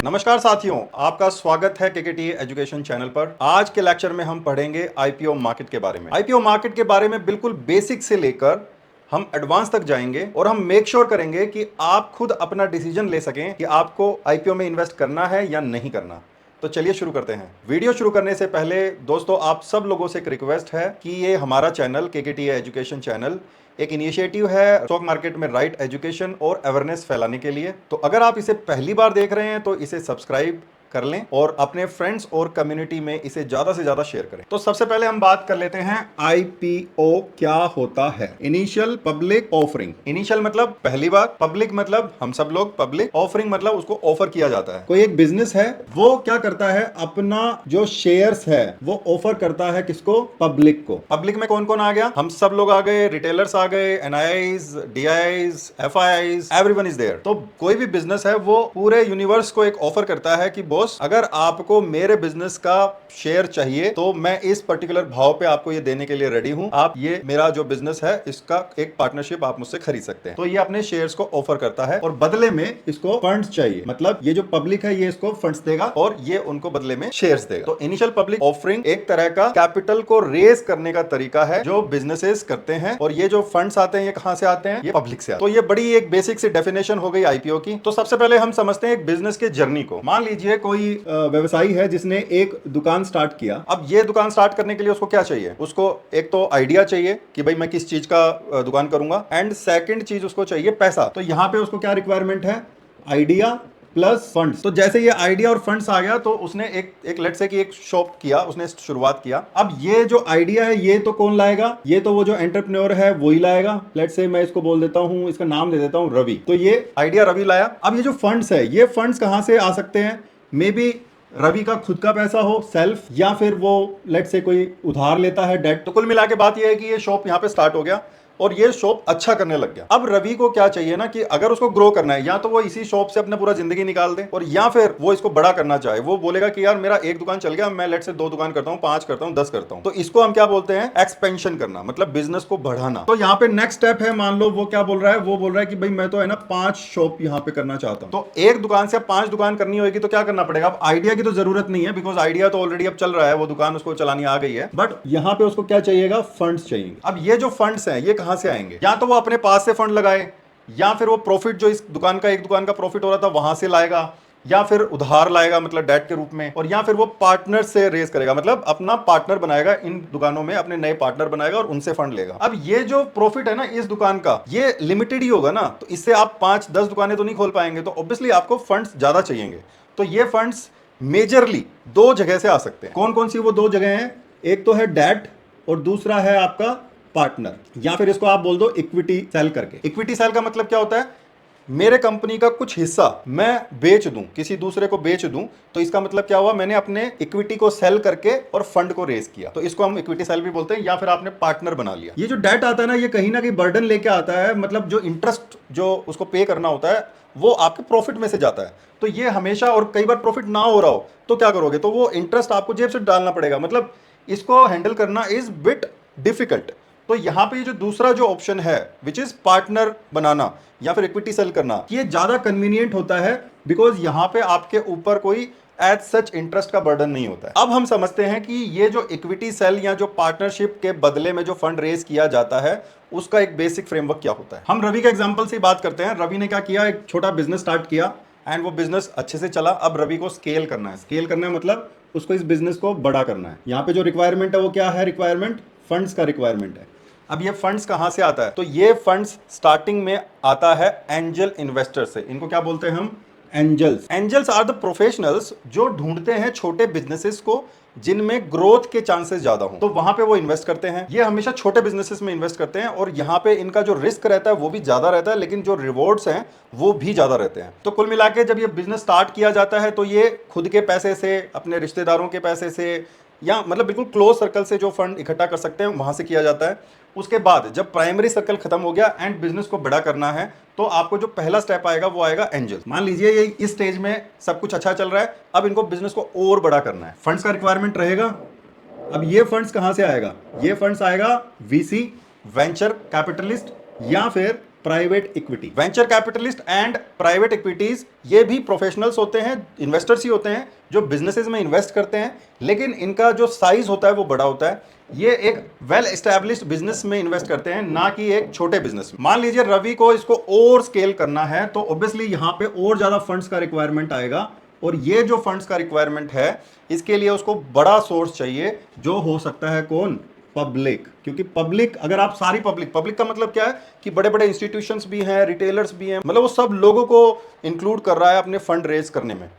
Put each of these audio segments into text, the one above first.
नमस्कार साथियों, आपका स्वागत है केकेटी एजुकेशन चैनल पर। आज के लेक्चर में हम पढ़ेंगे आईपीओ मार्केट के बारे में। आईपीओ मार्केट के बारे में बिल्कुल बेसिक से लेकर हम एडवांस तक जाएंगे और हम मेक श्योर करेंगे कि आप खुद अपना डिसीजन ले सकें कि आपको आईपीओ में इन्वेस्ट करना है या नहीं करना। तो चलिए शुरू करते हैं। वीडियो शुरू करने से पहले दोस्तों, आप सब लोगों से एक रिक्वेस्ट है कि ये हमारा चैनल केकेटी एजुकेशन चैनल एक इनिशिएटिव है स्टॉक मार्केट में राइट एजुकेशन और अवेयरनेस फैलाने के लिए। तो अगर आप इसे पहली बार देख रहे हैं तो इसे सब्सक्राइब कर लें और अपने फ्रेंड्स और कम्युनिटी में इसे ज्यादा से ज्यादा शेयर करें। तो सबसे पहले हम बात कर लेते हैं आईपीओ क्या होता है। Initial public offering. इनिशियल मतलब पहली बार, पब्लिक मतलब हम सब लोग, पब्लिक ऑफरिंग मतलब उसको ऑफर किया जाता है। कोई एक बिजनेस है, वो क्या करता है, अपना जो शेयर्स है वो ऑफर करता है किसको, पब्लिक को। पब्लिक में कौन कौन आ गया, हम सब लोग आ गए, रिटेलर्स आ गए, NIIs, DIIs, FIIs, everyone is there. तो कोई भी बिजनेस है वो पूरे यूनिवर्स को एक ऑफर करता है कि अगर आपको मेरे बिजनेस का शेयर चाहिए तो मैं इस पर्टिकुलर भाव पे आपको ये देने के लिए रेडी हूं। आप ये मेरा जो बिजनेस है इसका एक पार्टनरशिप आप मुझसे खरीद सकते हैं। तो ये अपने शेयर्स को ऑफर करता है और बदले में इसको फंड्स चाहिए। मतलब ये जो पब्लिक है ये इसको फंड्स देगा और ये उनको बदले में शेयर्स देगा। तो इनिशियल पब्लिक ऑफरिंग एक तरह का कैपिटल को रेज करने का तरीका है जो बिजनेसेस करते हैं। और ये जो फंड्स आते हैं ये कहां से आते हैं, ये पब्लिक से आते हैं। तो ये बड़ी एक बेसिक सी डेफिनेशन हो गई आईपीओ की। तो सबसे पहले हम समझते हैं एक बिजनेस के जर्नी को। मान लीजिए कोई व्यवसायी है जिसने एक दुकान स्टार्ट किया। अब ये दुकान स्टार्ट करने के लिए उसको क्या चाहिए, उसको एक तो आइडिया चाहिए कि भाई मैं किस चीज का दुकान करूंगा, एंड सेकंड चीज उसको चाहिए पैसा। तो यहां पे उसको क्या रिक्वायरमेंट है, आइडिया प्लस फंड्स। तो जैसे ये आइडिया और फंड्स आ गया तो उसने एक लेट्स से कि एक शॉप किया, उसने शुरुआत किया। अब ये जो आइडिया है ये तो कौन लाएगा, ये तो वो जो एंटरप्रेन्योर है वो ही लाएगा। लेट्स से मैं इसको बोल देता हूं, इसका नाम दे देता हूं रवि। तो ये आइडिया रवि लाया। अब ये जो फंड्स है, ये फंड्स कहां से आ सकते हैं, मे बी रवि का खुद का पैसा हो सेल्फ, या फिर वो लेट से कोई उधार लेता है, डेट। तो कुल मिला के बात ये है कि ये शॉप यहाँ पे स्टार्ट हो गया और ये शॉप अच्छा करने लग गया। अब रवि को क्या चाहिए ना कि अगर उसको ग्रो करना है, या तो वो इसी शॉप से अपना पूरा जिंदगी निकाल दे, और या फिर वो इसको बड़ा करना चाहे। वो बोलेगा कि यार मेरा एक दुकान चल गया, मैं लेट से 2 दुकान करता हूँ, 5 करता हूँ, 10 करता हूँ। तो इसको हम क्या बोलते हैं, एक्सपेंशन करना, मतलब बिजनेस को बढ़ाना। तो यहाँ पे नेक्स्ट स्टेप है, मान लो वो क्या बोल रहा है, वो बोल रहा है कि भाई मैं तो है ना 5 शॉप यहाँ पे करना चाहता हूँ। तो एक दुकान से 5 दुकान करनी होगी तो क्या करना पड़ेगा। अब आइडिया की तो जरूरत नहीं है, बिकॉज आइडिया तो ऑलरेडी अब चल रहा है, वो दुकान उसको चलानी आ गई है। बट यहाँ पे उसको क्या चाहिएगा, फंड्स चाहिए। अब ये जो फंड्स हैं ये कहां से आएंगे, या तो वो अपने पास से फंड लगाए, या फिर वो प्रॉफिट जो इस दुकान का, एक दुकान का प्रॉफिट हो रहा था वहां से लाएगा, या फिर उधार लाएगा मतलब डेट के रूप में, और या फिर वो पार्टनर से रेज करेगा, मतलब अपना पार्टनर बनाएगा, इन दुकानों में अपने नए पार्टनर बनाएगा और उनसे फंड लेगा। अब ये जो प्रॉफिट है ना इस दुकान का, ये लिमिटेड ही होगा ना, तो इससे आप 5-10 दुकानें तो नहीं खोल पाएंगे। तो ऑब्वियसली आपको फंड्स ज्यादा चाहिए। तो ये फंड्स मेजरली 2 जगह से आ सकते हैं। कौन कौन सी वो 2 जगह हैं, एक तो है डेट और दूसरा है आपका पार्टनर, या फिर इसको आप बोल दो इक्विटी सेल करके। इक्विटी सेल का मतलब क्या होता है, मेरे कंपनी का कुछ हिस्सा मैं बेच दूं, किसी दूसरे को बेच दूं, तो इसका मतलब क्या हुआ, मैंने अपने इक्विटी को सेल करके और फंड को रेज किया। तो इसको हम इक्विटी सेल भी बोलते हैं, या फिर आपने पार्टनर बना लिया। ये जो डेट आता है ना, ये कहीं ना कहीं बर्डन लेके आता है, मतलब जो इंटरेस्ट जो उसको पे करना होता है वो आपके प्रॉफिट में से जाता है। तो ये हमेशा, और कई बार प्रॉफिट ना हो रहा हो तो क्या करोगे, तो वो इंटरेस्ट आपको जेब से डालना पड़ेगा। मतलब इसको हैंडल करना इज बिट डिफिकल्ट। तो यहां पे जो दूसरा जो ऑप्शन है विच इज पार्टनर बनाना या फिर इक्विटी सेल करना, ये ज्यादा कन्वीनियंट होता है, बिकॉज यहां पे आपके ऊपर कोई एज सच इंटरेस्ट का बर्डन नहीं होता है। अब हम समझते हैं कि ये जो इक्विटी सेल या जो पार्टनरशिप के बदले में जो फंड रेज किया जाता है उसका एक बेसिक फ्रेमवर्क क्या होता है। हम रवि के एग्जांपल से बात करते हैं। रवि ने क्या किया, एक छोटा बिजनेस स्टार्ट किया एंड वो बिजनेस अच्छे से चला। अब रवि को स्केल करना है। स्केल करना है मतलब उसको इस बिजनेस को बड़ा करना है। यहाँ पे जो रिक्वायरमेंट है वो क्या है, रिक्वायरमेंट फंड्स का रिक्वायरमेंट है। अब ये फंड्स कहां से आता है, तो ये फंड्स स्टार्टिंग में आता है एंजल इन्वेस्टर से। इनको क्या बोलते हैं हम, angels. Angels are the professionals जो ढूंढते हैं छोटे बिजनेसेस को जिनमें ग्रोथ के चांसेस ज्यादा हो, तो वहां पे वो इन्वेस्ट करते हैं। ये हमेशा छोटे बिजनेसेस में इन्वेस्ट करते हैं और यहाँ पे इनका जो रिस्क रहता है वो भी ज्यादा रहता है, लेकिन जो रिवॉर्ड्स हैं वो भी ज्यादा रहते हैं। तो कुल मिला के जब ये बिजनेस स्टार्ट किया जाता है तो ये खुद के पैसे से, अपने रिश्तेदारों के पैसे से, या मतलब बिल्कुल क्लोज सर्कल से जो फंड इकट्ठा कर सकते हैं वहां से किया जाता है। उसके बाद जब प्राइमरी सर्कल खत्म हो गया एंड बिजनेस को बड़ा करना है तो आपको जो पहला स्टेप आएगा वो आएगा एंजल। मान लीजिए ये इस स्टेज में सब कुछ अच्छा चल रहा है, अब इनको बिजनेस को और बड़ा करना है, फंड्स का रिक्वायरमेंट रहेगा। अब ये फंड्स कहां से आएगा, ये फंड्स आएगा वीसी, वेंचर कैपिटलिस्ट, या फिर private equity. Venture capitalist and private equities ये भी प्रोफेशनल्स होते हैं, इन्वेस्टर्स ही होते हैं जो बिजनेसेस में इन्वेस्ट करते हैं, लेकिन इनका जो साइज होता है वो बड़ा होता है। ये एक वेल एस्टैब्लिश्ड बिजनेस में इन्वेस्ट करते हैं, ना कि एक छोटे बिजनेस में। मान लीजिए रवि को इसको और स्केल करना है, तो ऑब्वियसली यहां पे और ज्यादा फंड्स का रिक्वायरमेंट आएगा, और ये जो फंड्स का रिक्वायरमेंट है इसके लिए उसको बड़ा सोर्स चाहिए, जो हो सकता है कौन? पब्लिक। क्योंकि पब्लिक, अगर आप सारी पब्लिक का मतलब क्या है कि बड़े बड़े इंस्टीट्यूशंस भी हैं, रिटेलर्स भी हैं, मतलब वो सब लोगों को इंक्लूड कर रहा है अपने फंड रेज करने में।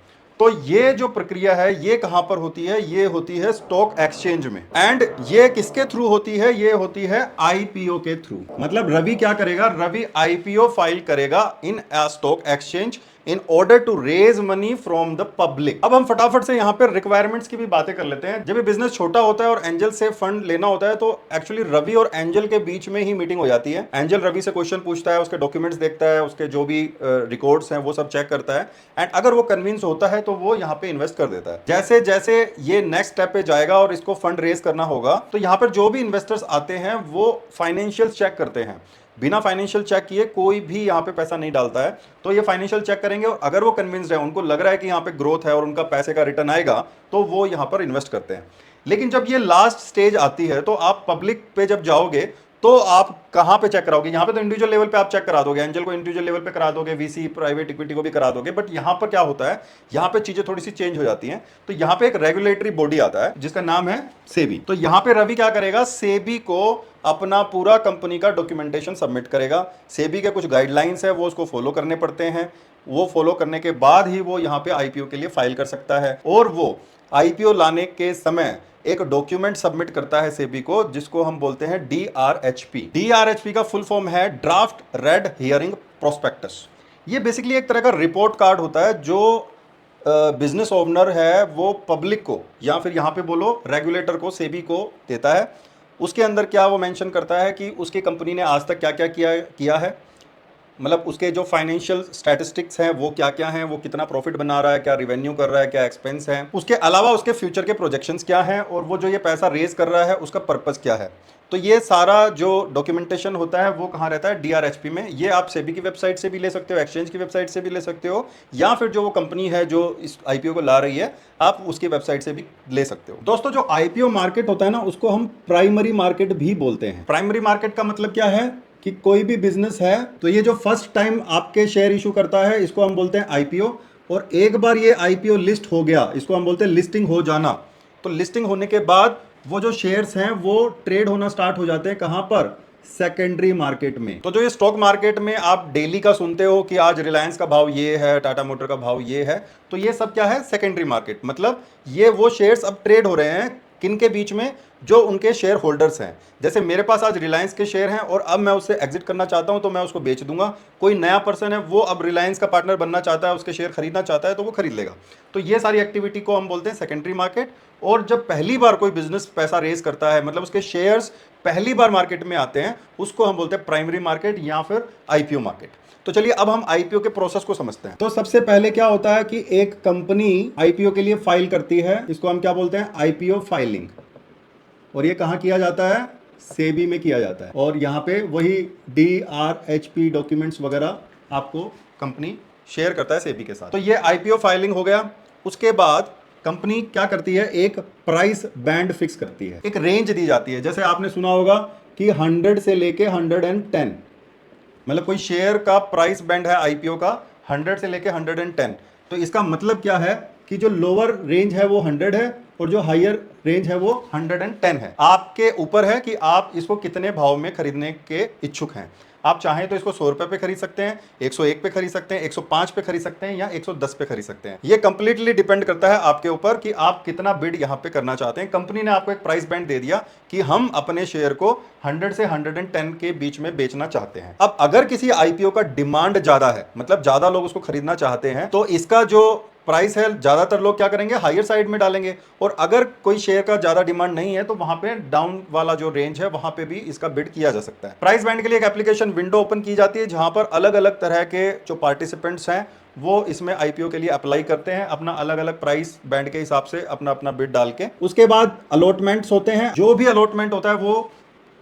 तो ये जो प्रक्रिया है ये कहां पर होती है? ये होती है स्टॉक एक्सचेंज में। एंड ये किसके थ्रू होती है? ये होती है आईपीओ के थ्रू। मतलब रवि क्या करेगा? रवि आईपीओ फाइल करेगा in a stock exchange in order to raise money from the public. अब हम फटाफट से यहां पर रिक्वायरमेंट्स की भी बातें कर लेते हैं। जब ये बिजनेस छोटा होता है और एंजल से फंड लेना होता है, तो एक्चुअली रवि और एंजल के बीच में ही मीटिंग हो जाती है। एंजल रवि से क्वेश्चन पूछता है, उसके डॉक्यूमेंट्स देखता है, उसके जो भी रिकॉर्ड्स हैं वो सब चेक करता है, एंड अगर वो कन्विंस होता है तो वो यहाँ पे इन्वेस्ट कर देता है। जैसे जैसे ये नेक्स्ट स्टेप पे जाएगा और इसको फंड रेज करना होगा, तो यहाँ पर जो भी इन्वेस्टर्स आते हैं वो फाइनेंशियल चेक करते हैं। बिना फाइनेंशियल चेक किए कोई भी यहाँ पे पैसा नहीं डालता है। तो ये फाइनेंशियल चेक करेंगे, और अगर वो कन्विंस्ड है, उनको लग रहा है कि यहाँ पे ग्रोथ है और उनका पैसे का रिटर्न आएगा, तो वो यहाँ पर इन्वेस्ट करते हैं। लेकिन जब ये लास्ट स्टेज आती है, तो आप पब्लिक पे जब जाओगे तो आप कहां पे चेक कराओगे? यहां पे तो इंडिविजुअल लेवल पे आप चेक करा दोगे, एंजल को इंडिविजुअल लेवल पे करा दोगे, वीसी प्राइवेट इक्विटी को भी करा दोगे। बट यहां पर क्या होता है? यहां पे चीजें थोड़ी सी चेंज हो जाती हैं। तो यहां पे एक रेगुलेटरी बॉडी आता है जिसका नाम है सेबी। तो यहां पे रवि क्या करेगा? सेबी को अपना पूरा कंपनी का डॉक्यूमेंटेशन सबमिट करेगा। सेबी के कुछ गाइडलाइंस है वो उसको फॉलो करने पड़ते हैं। वो फॉलो करने के बाद ही वो यहाँ पे आईपीओ के लिए फाइल कर सकता है, और वो आईपीओ लाने के समय एक डॉक्यूमेंट सबमिट करता है सेबी को, जिसको हम बोलते हैं डीआरएचपी। डीआरएचपी का फुल फॉर्म है ड्राफ्ट रेड हियरिंग प्रोस्पेक्टस। ये बेसिकली एक तरह का रिपोर्ट कार्ड होता है जो बिजनेस ओनर है वो पब्लिक को, या फिर यहाँ पे बोलो रेगुलेटर को, सेबी को देता है। उसके अंदर क्या वो मेंशन करता है कि उसकी कंपनी ने आज तक क्या क्या किया है, मतलब उसके जो फाइनेंशियल स्टैटिस्टिक्स हैं वो क्या क्या हैं, वो कितना प्रॉफिट बना रहा है, क्या रिवेन्यू कर रहा है, क्या एक्सपेंस है, उसके अलावा उसके फ्यूचर के प्रोजेक्शंस क्या हैं, और वो जो ये पैसा रेज कर रहा है उसका पर्पस क्या है। तो ये सारा जो डॉक्यूमेंटेशन होता है वो कहाँ रहता है? डीआरएचपी में। ये आप सेबी की वेबसाइट से भी ले सकते हो, एक्सचेंज की वेबसाइट से भी ले सकते हो, या फिर जो वो कंपनी है जो इस आईपीओ को ला रही है आप उसकी वेबसाइट से भी ले सकते हो। दोस्तों, जो आईपीओ मार्केट होता है ना, उसको हम प्राइमरी मार्केट भी बोलते हैं। प्राइमरी मार्केट का मतलब क्या है कि कोई भी बिजनेस है तो ये जो फर्स्ट टाइम आपके शेयर इशू करता है इसको हम बोलते हैं आईपीओ, और एक बार ये आईपीओ लिस्ट हो गया इसको हम बोलते हैं लिस्टिंग हो जाना। तो लिस्टिंग होने के बाद वो जो शेयर्स हैं वो ट्रेड होना स्टार्ट हो जाते हैं। कहां पर? सेकेंडरी मार्केट में। तो जो ये स्टॉक मार्केट में आप डेली का सुनते हो कि आज रिलायंस का भाव ये है, टाटा मोटर का भाव ये है, तो ये सब क्या है? Secondary market. मतलब ये वो शेयर्स अब ट्रेड हो रहे हैं किन के बीच में? जो उनके शेयर होल्डर्स हैं। जैसे मेरे पास आज रिलायंस के शेयर हैं और अब मैं उससे एग्जिट करना चाहता हूं तो मैं उसको बेच दूंगा। कोई नया पर्सन है वो अब रिलायंस का पार्टनर बनना चाहता है, उसके शेयर खरीदना चाहता है तो वो खरीद लेगा। तो ये सारी एक्टिविटी को हम बोलते हैं सेकेंडरी मार्केट। और जब पहली बार कोई बिजनेस पैसा रेज करता है, मतलब उसके शेयर्स पहली बार मार्केट में आते हैं, उसको हम बोलते हैं प्राइमरी मार्केट या फिर आईपीओ मार्केट। तो चलिए अब हम आईपीओ के प्रोसेस को समझते हैं। तो सबसे पहले क्या होता है कि एक कंपनी आईपीओ के लिए फाइल करती है, इसको हम क्या बोलते हैं? IPO filing. और ये कहाँ किया जाता है? सेबी में किया जाता है। और यहाँ पे वही डीआरएचपी डॉक्यूमेंट्स वगैरह आपको कंपनी शेयर करता है सेबी के साथ। तो ये आईपीओ फाइलिंग हो गया। उसके बाद कंपनी क्या करती है? एक प्राइस बैंड फिक्स करती है, एक रेंज दी जाती है। जैसे आपने सुना होगा कि 100 से लेके 110, मतलब कोई शेयर का प्राइस बैंड है आईपीओ का 100 से लेके 110। तो इसका मतलब क्या है कि जो लोअर रेंज है वो 100 है और जो हायर रेंज है वो 110 है। आपके ऊपर है कि आप इसको कितने भाव में खरीदने के इच्छुक हैं। आप चाहें तो इसको 100 रुपए पे खरीद सकते हैं, 101 पे खरीद सकते हैं, 105 पे खरीद सकते हैं, या 110 पे खरीद सकते हैं। ये कंप्लीटली डिपेंड करता है आपके ऊपर कि आप कितना बिड यहाँ पे करना चाहते हैं। कंपनी ने आपको एक प्राइस बैंड दे दिया कि हम अपने शेयर को 100 से 110 के बीच में बेचना चाहते हैं। अब अगर किसी आईपीओ का डिमांड ज्यादा है, मतलब ज्यादा लोग उसको खरीदना चाहते हैं, तो इसका जो प्राइस है ज्यादातर लोग क्या करेंगे? हायर साइड में डालेंगे। और अगर कोई शेयर का ज्यादा डिमांड नहीं है तो वहां पे डाउन वाला जो रेंज है वहां पे भी इसका बिड किया जा सकता है। प्राइस बैंड के लिए एक एप्लीकेशन विंडो ओपन की जाती है जहां पर अलग अलग तरह के जो पार्टिसिपेंट्स हैं वो इसमें आईपीओ के लिए अप्लाई करते हैं, अपना अलग अलग प्राइस बैंड के हिसाब से अपना अपना बिड डाल के। उसके बाद अलॉटमेंट्स होते हैं। जो भी अलॉटमेंट होता है वो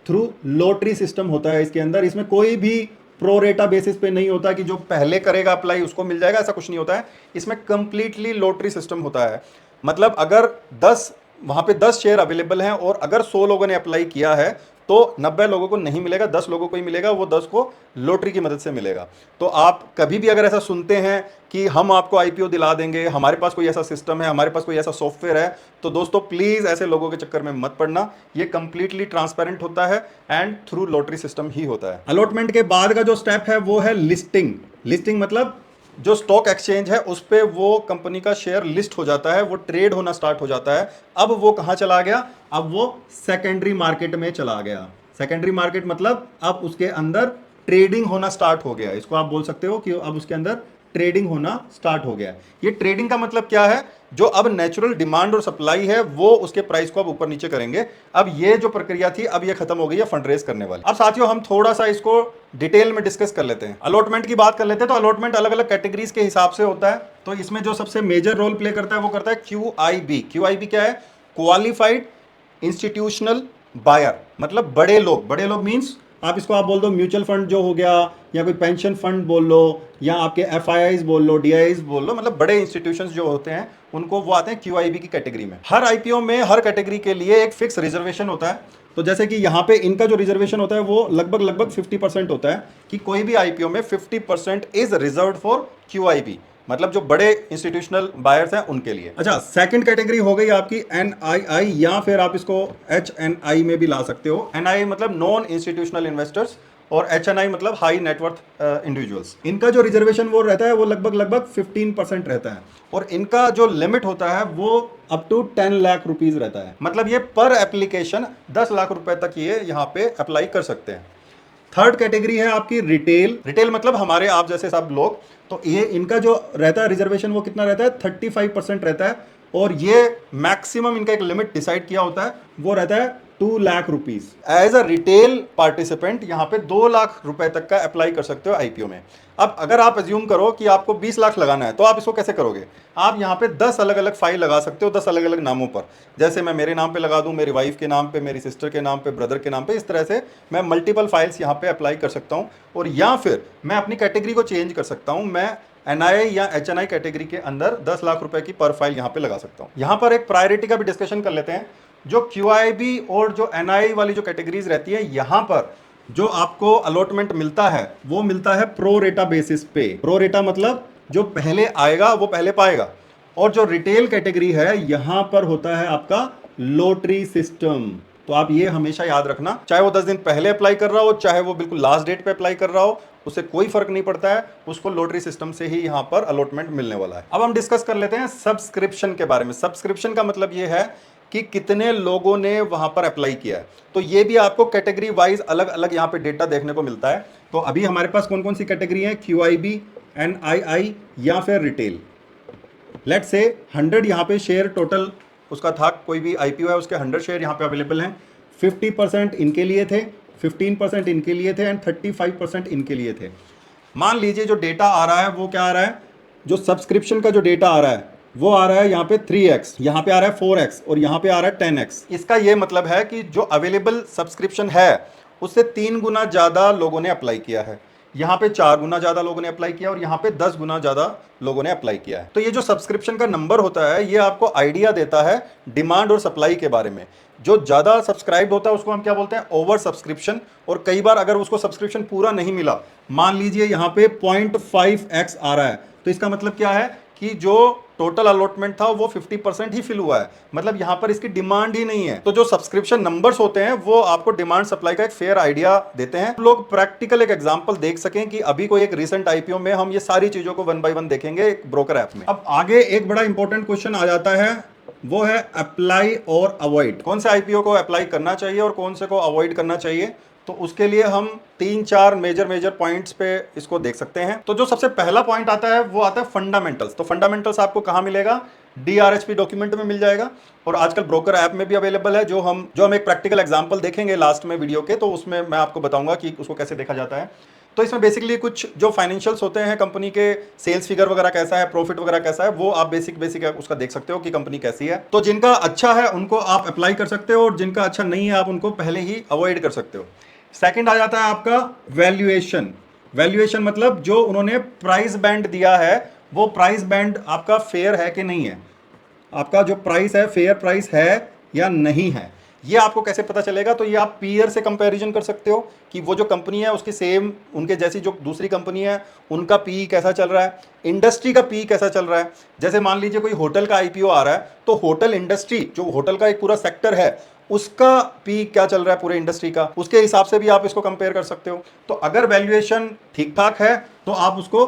थ्रू लॉटरी सिस्टम होता है। इसके अंदर इसमें कोई भी प्रोरेटा बेसिस पे नहीं होता कि जो पहले करेगा अप्लाई उसको मिल जाएगा, ऐसा कुछ नहीं होता है। इसमें कंप्लीटली लॉटरी सिस्टम होता है। मतलब अगर 10 वहां पे 10 शेयर अवेलेबल हैं और अगर 100 लोगों ने अप्लाई किया है तो 90 लोगों को नहीं मिलेगा, 10 लोगों को ही मिलेगा, वो 10 को लॉटरी की मदद से मिलेगा। तो आप कभी भी अगर ऐसा सुनते हैं कि हम आपको आईपीओ दिला देंगे, हमारे पास कोई ऐसा सिस्टम है, हमारे पास कोई ऐसा सॉफ्टवेयर है, तो दोस्तों प्लीज ऐसे लोगों के चक्कर में मत पड़ना। ये कंप्लीटली ट्रांसपेरेंट होता है एंड थ्रू लॉटरी सिस्टम ही होता है। अलॉटमेंट के बाद का जो स्टेप है वो है लिस्टिंग। लिस्टिंग मतलब जो स्टॉक एक्सचेंज है उस पे वो कंपनी का शेयर लिस्ट हो जाता है, वो ट्रेड होना स्टार्ट हो जाता है। अब वो कहां चला गया? अब वो सेकेंडरी मार्केट में चला गया। सेकेंडरी मार्केट मतलब अब उसके अंदर ट्रेडिंग होना स्टार्ट हो गया। इसको आप बोल सकते हो कि अब उसके अंदर ट्रेडिंग होना स्टार्ट हो गया। ये ट्रेडिंग का मतलब क्या है? जो अब नेचुरल डिमांड और सप्लाई है वो उसके प्राइस को अब ऊपर नीचे करेंगे। अब ये जो प्रक्रिया थी अब ये खत्म हो गई है फंड रेज करने वाली। अब साथियों हम थोड़ा सा इसको डिटेल में डिस्कस कर लेते हैं। अलॉटमेंट की बात कर लेते हैं। तो अलॉटमेंट अलग अलग कैटेगरीज के हिसाब से होता है। तो इसमें जो सबसे मेजर रोल प्ले करता है वो करता है QIB। QIB क्या है? Qualified institutional buyer. मतलब बड़े लोग, बड़े लोग मीन्स आप इसको आप बोल दो म्यूचुअल फंड जो हो गया, या कोई पेंशन फंड बोल लो, या आपके FIIs बोल लो, DIIs बोल लो, मतलब बड़े इंस्टीट्यूशंस जो होते हैं उनको वो आते हैं QIB की कैटेगरी में। हर आईपीओ में हर कैटेगरी के लिए एक फिक्स रिजर्वेशन होता है। तो जैसे कि यहाँ पे इनका जो रिजर्वेशन होता है वो लगभग 50% होता है कि कोई भी आईपीओ में 50% इज रिजर्व्ड फॉर QIB, मतलब जो बड़े इंस्टीट्यूशनल बायर्स हैं उनके लिए। अच्छा, सेकंड कैटेगरी हो गई आपकी NII, या फिर आप इसको HNI में भी ला सकते हो। NI मतलब नॉन इंस्टीट्यूशनल इन्वेस्टर्स और HNI मतलब हाई नेटवर्थ इंडिविजुअल्स। इनका जो रिजर्वेशन वो रहता है वो लगभग 15% रहता है और इनका जो लिमिट होता है वो अप टू 10 लाख रुपीज रहता है। मतलब ये पर एप्लीकेशन 10 लाख रुपए तक ये यहाँ पे अप्लाई कर सकते हैं। थर्ड कैटेगरी है आपकी रिटेल। रिटेल मतलब हमारे आप जैसे सब लोग। तो ये इनका जो रहता है रिजर्वेशन वो कितना रहता है? 35% रहता है और ये मैक्सिमम इनका एक लिमिट डिसाइड किया होता है, वो रहता है 2 lakh rupees. As a retail participant यहाँ पे 2 लाख रुपए तक का अप्लाई कर सकते हो आईपीओ में। अब अगर आप अज्यूम करो कि आपको 20 लाख लगाना है तो आप इसको कैसे करोगे? आप यहाँ पे 10 अलग अलग फाइल लगा सकते हो, 10 अलग अलग नामों पर। जैसे मैं मेरे नाम पे लगा दूं, मेरी वाइफ के नाम पे, मेरी सिस्टर के नाम पे, ब्रदर के नाम पे, इस तरह से मैं मल्टीपल फाइल्स यहाँ पे अप्लाई कर सकता हूँ। और या फिर मैं अपनी कैटेगरी को चेंज कर सकता हूँ, मैं NI या HNI कैटेगरी के अंदर 10 लाख रुपए की पर फाइल यहाँ पे लगा सकता हूँ। यहाँ पर एक प्रायोरिटी का भी डिस्कशन कर लेते हैं। जो QIB और जो NI वाली जो कैटेगरीज रहती है, यहाँ पर जो आपको अलॉटमेंट मिलता है वो मिलता है प्रो रेटा बेसिस पे। प्रो रेटा मतलब जो पहले आएगा वो पहले पाएगा। और जो रिटेल कैटेगरी है यहां पर होता है आपका लॉटरी सिस्टम। तो आप ये हमेशा याद रखना, चाहे वो 10 दिन पहले अप्लाई कर रहा हो, चाहे वो बिल्कुल लास्ट डेट पे अप्लाई कर रहा हो, उससे कोई फर्क नहीं पड़ता है, उसको लॉटरी सिस्टम से ही यहां पर अलॉटमेंट मिलने वाला है। अब हम डिस्कस कर लेते हैं सब्सक्रिप्शन के बारे में। सब्सक्रिप्शन का मतलब ये है कि कितने लोगों ने वहां पर अप्लाई किया है। तो ये भी आपको कैटेगरी वाइज अलग अलग यहाँ पे डेटा देखने को मिलता है। तो अभी हमारे पास कौन कौन सी कैटेगरी है? QIB, NII या फिर रिटेल। लेट से 100 यहाँ पे शेयर टोटल उसका था, कोई भी आईपीओ है उसके 100 शेयर यहाँ पे अवेलेबल हैं। 50% इनके लिए थे, 15% इनके लिए थे एंड 35% इनके लिए थे। मान लीजिए जो डेटा आ रहा है वो क्या आ रहा है? जो सब्सक्रिप्शन का जो डेटा आ रहा है वो आ रहा है यहाँ पे 3x, यहाँ पे आ रहा है 4x और यहाँ पे आ रहा है 10x। इसका ये मतलब है कि जो अवेलेबल सब्सक्रिप्शन है उससे 3 गुना ज़्यादा लोगों ने अप्लाई किया है, यहाँ पे 4 गुना ज़्यादा लोगों ने अप्लाई किया और यहाँ पे 10 गुना ज़्यादा लोगों ने अप्लाई किया है। तो ये जो सब्सक्रिप्शन का नंबर होता है ये आपको आइडिया देता है डिमांड और सप्लाई के बारे में। जो ज़्यादा सब्सक्राइब होता है उसको हम क्या बोलते हैं? Over subscription. और कई बार अगर उसको सब्सक्रिप्शन पूरा नहीं मिला, मान लीजिए यहाँ पे 0.5x आ रहा है, तो इसका मतलब क्या है कि जो टोटल अलॉटमेंट था वो 50% ही फिल हुआ है, मतलब यहां पर इसकी डिमांड ही नहीं है। तो जो सब्सक्रिप्शन नंबर्स होते हैं वो आपको डिमांड सप्लाई का एक फेयर आइडिया देते हैं। लोग प्रैक्टिकल एक एग्जांपल देख सकें कि अभी कोई एक रिसेंट आईपीओ में हम ये सारी चीजों को 1 बाय 1 देखेंगे एक ब्रोकर ऐप में। अब आगे एक बड़ा इंपॉर्टेंट क्वेश्चन आ जाता है, वो है अप्लाई और अवॉइड। कौन से आईपीओ को अप्लाई करना चाहिए और कौन से को अवॉइड करना चाहिए? तो उसके लिए हम 3-4 मेजर पॉइंट्स पे इसको देख सकते हैं। तो जो सबसे पहला पॉइंट आता है वो आता है फंडामेंटल्स। तो फंडामेंटल्स आपको कहां मिलेगा? DRHP डॉक्यूमेंट में मिल जाएगा और आजकल ब्रोकर ऐप में भी अवेलेबल है, जो हम एक प्रैक्टिकल एग्जांपल देखेंगे लास्ट में वीडियो के, तो उसमें मैं आपको बताऊंगा कि उसको कैसे देखा जाता है। तो इसमें बेसिकली कुछ जो फाइनेंशियल्स होते हैं कंपनी के, सेल्स फिगर वगैरह कैसा है, प्रॉफिट वगैरह कैसा है, वो आप बेसिक उसका देख सकते हो कि कंपनी कैसी है। तो जिनका अच्छा है उनको आप अप्लाई कर सकते हो और जिनका अच्छा नहीं है आप उनको पहले ही अवॉइड कर सकते हो। सेकंड आ जाता है आपका वैल्यूएशन। वैल्यूएशन मतलब जो उन्होंने प्राइस बैंड दिया है वो प्राइस बैंड आपका फेयर है कि नहीं है, आपका जो प्राइस है फेयर प्राइस है या नहीं है। ये आपको कैसे पता चलेगा? तो ये आप पीयर से कंपैरिजन कर सकते हो कि वो जो कंपनी है उसकी सेम उनके जैसी जो दूसरी कंपनी है उनका पी कैसा चल रहा है, इंडस्ट्री का पी कैसा चल रहा है। जैसे मान लीजिए कोई होटल का आईपीओ आ रहा है तो होटल इंडस्ट्री जो होटल का एक पूरा सेक्टर है उसका पी क्या चल रहा है पूरे इंडस्ट्री का, उसके हिसाब से भी आप इसको कंपेयर कर सकते हो। तो अगर वैल्यूएशन ठीक ठाक है तो आप उसको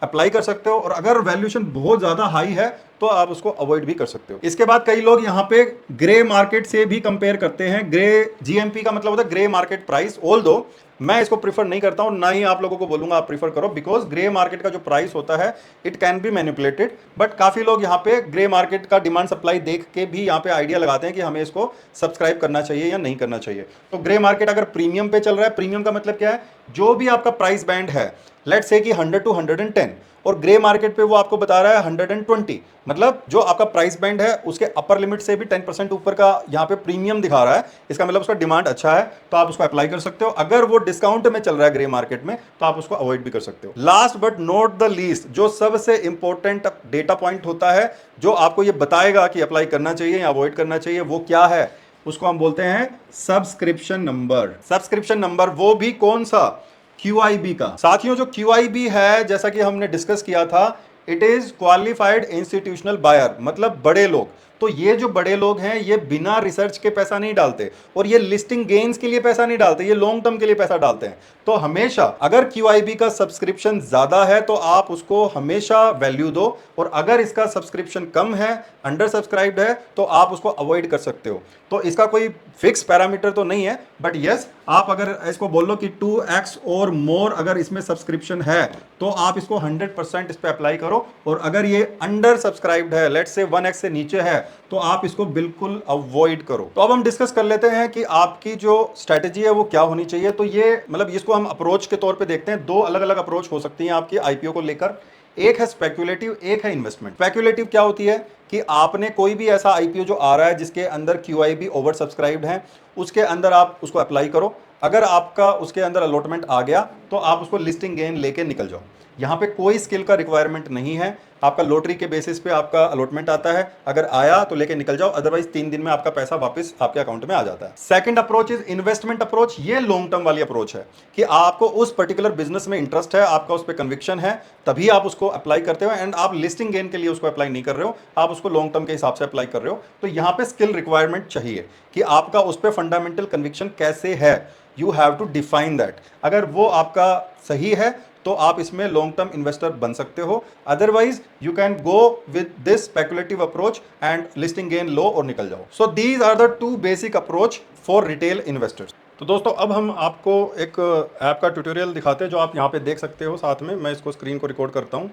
अप्लाई कर सकते हो, और अगर वैल्यूएशन बहुत ज्यादा हाई है तो आप उसको अवॉइड भी कर सकते हो। इसके बाद कई लोग यहाँ पे ग्रे मार्केट से भी कंपेयर करते हैं। ग्रे जीएमपी का मतलब होता है ग्रे मार्केट प्राइस। ऑल दो मैं इसको प्रीफर नहीं करता हूं, ना ही आप लोगों को बोलूंगा आप प्रीफर करो, बिकॉज ग्रे मार्केट का जो प्राइस होता है it can be manipulated. But काफी लोग यहाँ पे ग्रे मार्केट का डिमांड सप्लाई देख के भी यहाँ पे आइडिया लगाते हैं कि हमें इसको सब्सक्राइब करना चाहिए या नहीं करना चाहिए। तो ग्रे मार्केट अगर प्रीमियम पे चल रहा है, प्रीमियम का मतलब क्या है, जो भी आपका प्राइस बैंड है लेट्स से कि 100 टू 110, और ग्रे मार्केट पे वो आपको बता रहा है 120, मतलब जो आपका प्राइस बैंड है उसके अपर लिमिट से भी 10% ऊपर का यहाँ पे प्रीमियम दिखा रहा है, इसका मतलब उसका डिमांड अच्छा है तो आप उसको अप्लाई कर सकते हो। अगर वो डिस्काउंट में चल रहा है ग्रे मार्केट में तो आप उसको अवॉइड भी कर सकते हो। Last but not the least, जो सबसे इंपॉर्टेंट डेटा पॉइंट होता है जो आपको ये बताएगा कि अप्लाई करना चाहिए या अवॉइड करना चाहिए, वो क्या है? उसको हम बोलते हैं सब्सक्रिप्शन नंबर। सब्सक्रिप्शन नंबर वो भी कौन सा? QIB का। साथियों जो QIB है जैसा कि हमने डिस्कस किया था, it is qualified institutional buyer, मतलब बड़े लोग। तो ये जो बड़े लोग हैं ये बिना रिसर्च के पैसा नहीं डालते, और ये लिस्टिंग गेन्स के लिए पैसा नहीं डालते, ये लॉन्ग टर्म के लिए पैसा डालते हैं। तो हमेशा अगर QIB का सब्सक्रिप्शन ज्यादा है तो आप उसको हमेशा वैल्यू दो, और अगर इसका सब्सक्रिप्शन कम है, अंडर सब्सक्राइब्ड है, तो आप उसको अवॉइड कर सकते हो। तो इसका कोई फिक्स पैरामीटर तो नहीं है, बट यस आप अगर इसको बोल लो कि 2x और मोर अगर इसमें सब्सक्रिप्शन है तो आप इसको 100% इस पे अप्लाई करो, और अगर ये अंडर सब्सक्राइब्ड है लेट्स से 1x से नीचे है तो आप इसको बिल्कुल अवॉइड करो। तो अब हम डिस्कस कर लेते हैं कि आपकी जो स्ट्रेटेजी है वो क्या होनी चाहिए। तो ये मतलब इसको हम अप्रोच के तौर पे देखते हैं। दो अलग अलग अप्रोच हो सकती हैं आपकी आईपीओ को लेकर, एक है स्पेक्युलेटिव, एक है इन्वेस्टमेंट। स्पेक्युलेटिव क्या होती है कि आपने कोई भी ऐसा आईपीओ जो आ रहा है जिसके अंदर QIB ओवर सब्सक्राइब्ड है, उसके अंदर आप उसको अप्लाई करो। अगर आपका उसके अंदर अलॉटमेंट आ गया तो आप उसको लिस्टिंग गेन लेके निकल जाओ। यहाँ पे कोई स्किल का रिक्वायरमेंट नहीं है, आपका लॉटरी के बेसिस पे आपका अलॉटमेंट आता है, अगर आया तो लेके निकल जाओ, अदरवाइज 3 दिन में आपका पैसा वापस आपके अकाउंट में आ जाता है। Second approach is investment approach. ये लॉन्ग टर्म वाली अप्रोच है कि आपको उस पर्टिकुलर बिजनेस में इंटरेस्ट है, आपका उस पर कन्विक्शन है, तभी आप उसको अप्लाई करते हो, एंड आप लिस्टिंग गेन के लिए उसको अप्लाई नहीं कर रहे हो, आप उसको लॉन्ग टर्म के हिसाब से अप्लाई कर रहे हो। तो यहाँ पे स्किल रिक्वायरमेंट चाहिए कि आपका उस पर फंडामेंटल कन्विक्शन कैसे है, you have to define that. अगर वो आपका सही है तो आप इसमें लॉन्ग टर्म इन्वेस्टर बन सकते हो, otherwise you can go with this speculative approach and listing gain लो और निकल जाओ। So these are the 2 basic approach for retail investors. तो दोस्तों अब हम आपको एक ऐप का ट्यूटोरियल दिखाते हैं जो आप यहाँ पे देख सकते हो। साथ में मैं इसको स्क्रीन को रिकॉर्ड करता हूँ।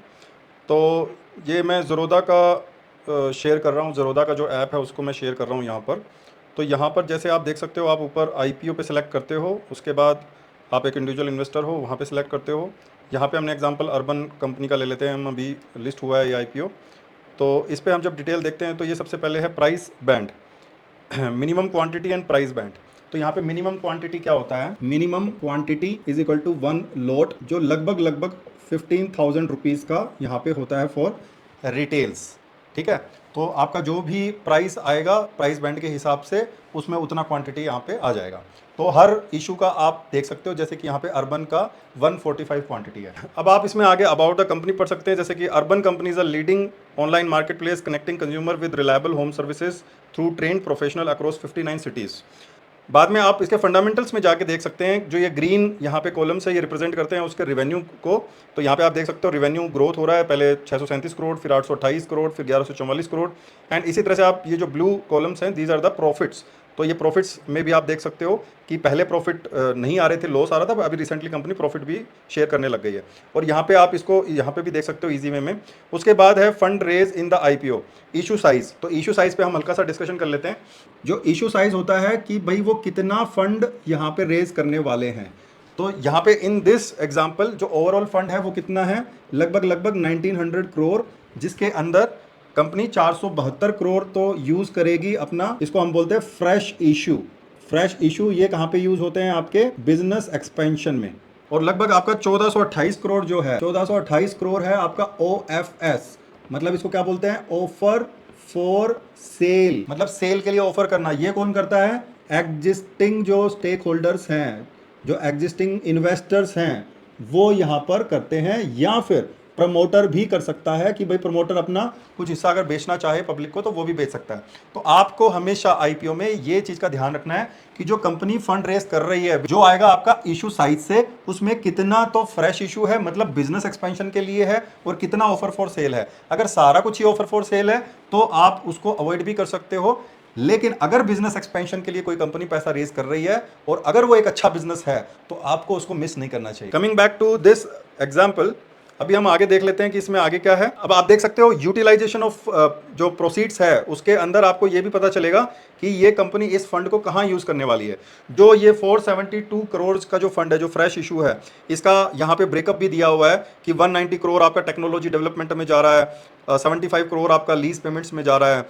तो ये मैं ज़रोदा का शेयर कर रहा हूँ, ज़रोदा का जो ऐप है उसको मैं शेयर कर रहा हूँ यहाँ पर। तो यहाँ पर जैसे आप देख सकते हो, आप ऊपर IPO पे सिलेक्ट करते हो, उसके बाद आप एक इंडिविजुअल इन्वेस्टर हो वहाँ पे सिलेक्ट करते हो। यहाँ पे हमने एग्जांपल अर्बन कंपनी का ले लेते हैं, हम अभी लिस्ट हुआ है ये IPO। तो इस पर हम जब डिटेल देखते हैं तो ये सबसे पहले है price band, minimum quantity and price band. तो यहाँ पे मिनिमम क्वांटिटी क्या होता है? Minimum quantity is equal to 1 lot, जो लगभग 15,000 रुपीज़ का यहाँ पे होता है फॉर रिटेल्स। ठीक है, तो आपका जो भी प्राइस आएगा प्राइस बैंड के हिसाब से उसमें उतना क्वांटिटी यहाँ पे आ जाएगा। तो हर इशू का आप देख सकते हो, जैसे कि यहाँ पे अर्बन का 145 क्वांटिटी है। अब आप इसमें आगे अबाउट द कंपनी पढ़ सकते हैं, जैसे कि urban company is a leading online market place connecting consumer with reliable home services through train professional across 59 cities. बाद में आप इसके फंडामेंटल्स में जाके देख सकते हैं, जो ये ग्रीन यहाँ पे कॉलम्स है ये रिप्रेजेंट करते हैं उसके रेवेन्यू को। तो यहाँ पे आप देख सकते हो रेवेन्यू ग्रोथ हो रहा है, पहले 637 करोड़, फिर 828 करोड़, फिर 1144 करोड़। एंड इसी तरह से आप ये जो ब्लू कॉलम्स हैं दीज आर द प्रॉफिट्स। तो ये प्रॉफिट्स में भी आप देख सकते हो कि पहले प्रॉफिट नहीं आ रहे थे, लॉस आ रहा था, अभी रिसेंटली कंपनी प्रॉफिट भी शेयर करने लग गई है। और यहाँ पे आप इसको यहाँ पे भी देख सकते हो इजी वे में। उसके बाद है fund raise in the IPO, issue size. तो इशू साइज पे हम हल्का सा डिस्कशन कर लेते हैं। जो इशू साइज होता है कि भाई वो कितना फंड यहाँ पे रेज करने वाले हैं। तो यहाँ पे इन दिस एग्जाम्पल जो ओवरऑल फंड है वो कितना है? लगभग 1900 करोड़, जिसके अंदर कंपनी 472 करोड़ तो यूज करेगी अपना, इसको हम बोलते हैं फ्रेश इशू। फ्रेश इशू ये कहाँ पे यूज होते हैं? आपके बिजनेस एक्सपेंशन में। और लगभग आपका 1428 करोड़ जो है, 1428 करोड़ है आपका OFS, मतलब इसको क्या बोलते हैं, ऑफर फॉर सेल, मतलब सेल के लिए ऑफर करना। ये कौन करता है, एग्जिस्टिंग जो स्टेक होल्डर्स हैं, जो एग्जिस्टिंग इन्वेस्टर्स हैं, वो यहां पर करते हैं, या फिर प्रमोटर भी कर सकता है कि भाई प्रमोटर अपना कुछ हिस्सा अगर बेचना चाहे पब्लिक को तो वो भी बेच सकता है। तो आपको हमेशा आईपीओ में ये चीज का ध्यान रखना है कि जो कंपनी फंड रेस कर रही है, जो आएगा आपका इशू साइज से, उसमें कितना तो फ्रेश इशू है, मतलब बिजनेस एक्सपेंशन के लिए है, और कितना ऑफर फॉर सेल है। अगर सारा कुछ ही ऑफर फॉर सेल है तो आप उसको अवॉइड भी कर सकते हो, लेकिन अगर बिजनेस एक्सपेंशन के लिए कोई कंपनी पैसा रेज कर रही है और अगर वो एक अच्छा बिजनेस है तो आपको उसको मिस नहीं करना चाहिए। Coming back to this example, अभी हम आगे देख लेते हैं कि इसमें आगे क्या है। अब आप देख सकते हो यूटिलाइजेशन ऑफ जो प्रोसीड्स है उसके अंदर आपको ये भी पता चलेगा कि ये कंपनी इस फंड को कहाँ यूज करने वाली है। जो ये 472 करोड़ का जो फंड है, जो फ्रेश इशू है, इसका यहाँ पे ब्रेकअप भी दिया हुआ है कि 190 करोड़ आपका टेक्नोलॉजी डेवलपमेंट में जा रहा है, 75 करोड़ आपका लीज पेमेंट्स में जा रहा है,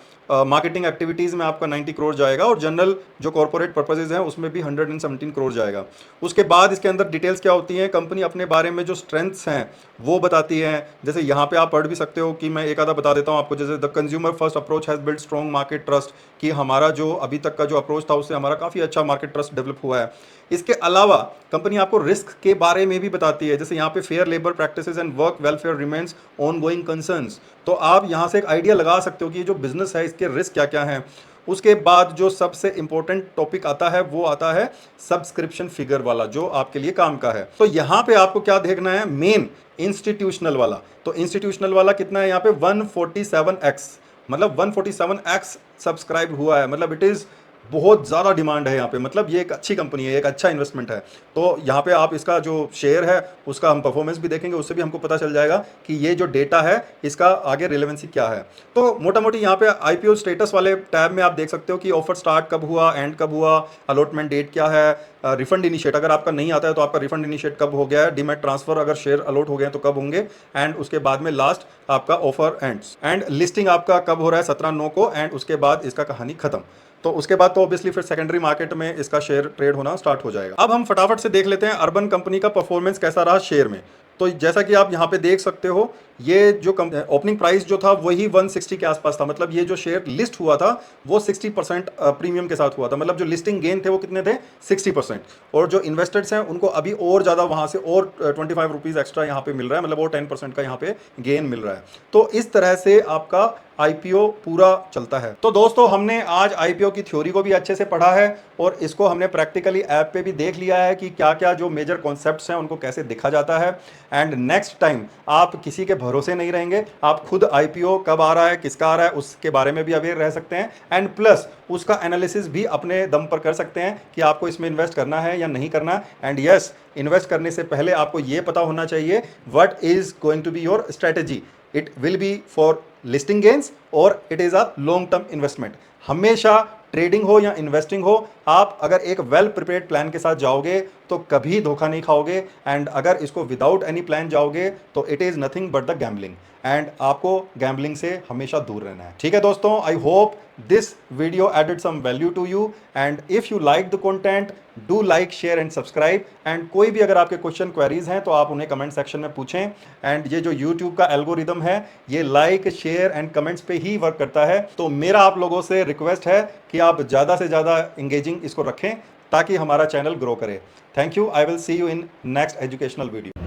मार्केटिंग एक्टिविटीज़ में आपका 90 करोड़ जाएगा, और जनरल जो कॉर्पोरेट पर्पसेज हैं उसमें भी 117 करोड़ जाएगा। उसके बाद इसके अंदर डिटेल्स क्या होती हैं, कंपनी अपने बारे में जो स्ट्रेंथ्स हैं वो बताती है। जैसे यहाँ पे आप पढ़ भी सकते हो कि मैं एक आधा बता देता हूँ आपको, जैसे the consumer first approach has build strong market trust, कि हमारा जो अभी तक का जो अप्रोच था उससे हमारा काफ़ी अच्छा मार्केट ट्रस्ट डेवलप हुआ है। इसके अलावा कंपनी आपको रिस्क के बारे में भी बताती है, जैसे यहाँ पे fair labour practices and work welfare remains ongoing concerns. तो आप यहाँ से एक आइडिया लगा सकते हो कि ये जो बिजनेस है इसके रिस्क क्या क्या हैं। उसके बाद जो सबसे इंपॉर्टेंट टॉपिक आता है वो आता है सब्सक्रिप्शन फिगर वाला, जो आपके लिए काम का है। तो यहाँ पे आपको क्या देखना है, मेन इंस्टीट्यूशनल वाला। तो इंस्टीट्यूशनल वाला कितना है यहाँ पे, 147x, मतलब 147x सब्सक्राइब हुआ है, मतलब इट इज़ बहुत ज़्यादा डिमांड है यहाँ पे, मतलब ये एक अच्छी कंपनी है, एक अच्छा इन्वेस्टमेंट है। तो यहाँ पे आप इसका जो शेयर है उसका हम परफॉर्मेंस भी देखेंगे, उससे भी हमको पता चल जाएगा कि ये जो डेटा है इसका आगे रिलेवेंसी क्या है। तो मोटा मोटी यहाँ पे आईपीओ स्टेटस वाले टैब में आप देख सकते हो कि ऑफर स्टार्ट कब हुआ, एंड कब हुआ, अलॉटमेंट डेट क्या है, रिफंड इनिशिएट अगर आपका नहीं आता है तो आपका रिफंड इनिशिएट कब हो गया है, डीमैट ट्रांसफर अगर शेयर अलॉट हो गए तो कब होंगे, एंड उसके बाद में लास्ट आपका ऑफर एंड्स, एंड लिस्टिंग आपका कब हो रहा है 17/9 को, एंड उसके बाद इसका कहानी खत्म। तो उसके बाद तो ऑब्वियसली फिर सेकेंडरी मार्केट में इसका शेयर ट्रेड होना स्टार्ट हो जाएगा। अब हम फटाफट से देख लेते हैं अर्बन कंपनी का परफॉर्मेंस कैसा रहा शेयर में। तो जैसा कि आप यहाँ पे देख सकते हो, ये जो ओपनिंग प्राइस जो था वही 160 के आसपास था, मतलब ये जो शेयर लिस्ट हुआ था वो 60% प्रीमियम के साथ हुआ था, मतलब जो लिस्टिंग गेन थे वो कितने थे, 60%। और जो इन्वेस्टर्स हैं उनको अभी और ज़्यादा वहाँ से और 25 रुपीज़ एक्स्ट्रा यहाँ पे मिल रहा है, मतलब और 10% का यहाँ पे गेन मिल रहा है। तो इस तरह से आपका आईपीओ पूरा चलता है। तो दोस्तों हमने आज आईपीओ की थ्योरी को भी अच्छे से पढ़ा है और इसको हमने प्रैक्टिकली ऐप पे भी देख लिया है कि क्या क्या जो मेजर कॉन्सेप्ट्स हैं उनको कैसे देखा जाता है। एंड नेक्स्ट टाइम आप किसी के भरोसे नहीं रहेंगे, आप खुद आईपीओ कब आ रहा है, किसका आ रहा है, उसके बारे में भी अवेयर रह सकते हैं, एंड प्लस उसका एनालिसिस भी अपने दम पर कर सकते हैं कि आपको इसमें इन्वेस्ट करना है या नहीं करना। एंड यस, इन्वेस्ट करने से पहले आपको ये पता होना चाहिए what is going to be your strategy, it will be for listing gains और it is a long term investment. हमेशा ट्रेडिंग हो या इन्वेस्टिंग हो, आप अगर एक वेल प्रिपेयर्ड प्लान के साथ जाओगे तो कभी धोखा नहीं खाओगे, एंड अगर इसको विदाउट एनी प्लान जाओगे तो it is nothing but the gambling, and आपको गैम्बलिंग से हमेशा दूर रहना है। ठीक है दोस्तों, I hope this video added some value to you, and if you like the content do like, share and subscribe. And कोई भी अगर आपके क्वेश्चन क्वेरीज हैं तो आप उन्हें कमेंट सेक्शन में पूछें। एंड ये जो यूट्यूब का एल्गोरिदम है ये लाइक, शेयर एंड कमेंट्स पे ही वर्क करता है, तो मेरा आप लोगों से रिक्वेस्ट है कि आप ज़्यादा से ज़्यादा इंगेजिंग इसको रखें ताकि हमारा चैनल ग्रो करे। Thank you, I will see you in next educational video.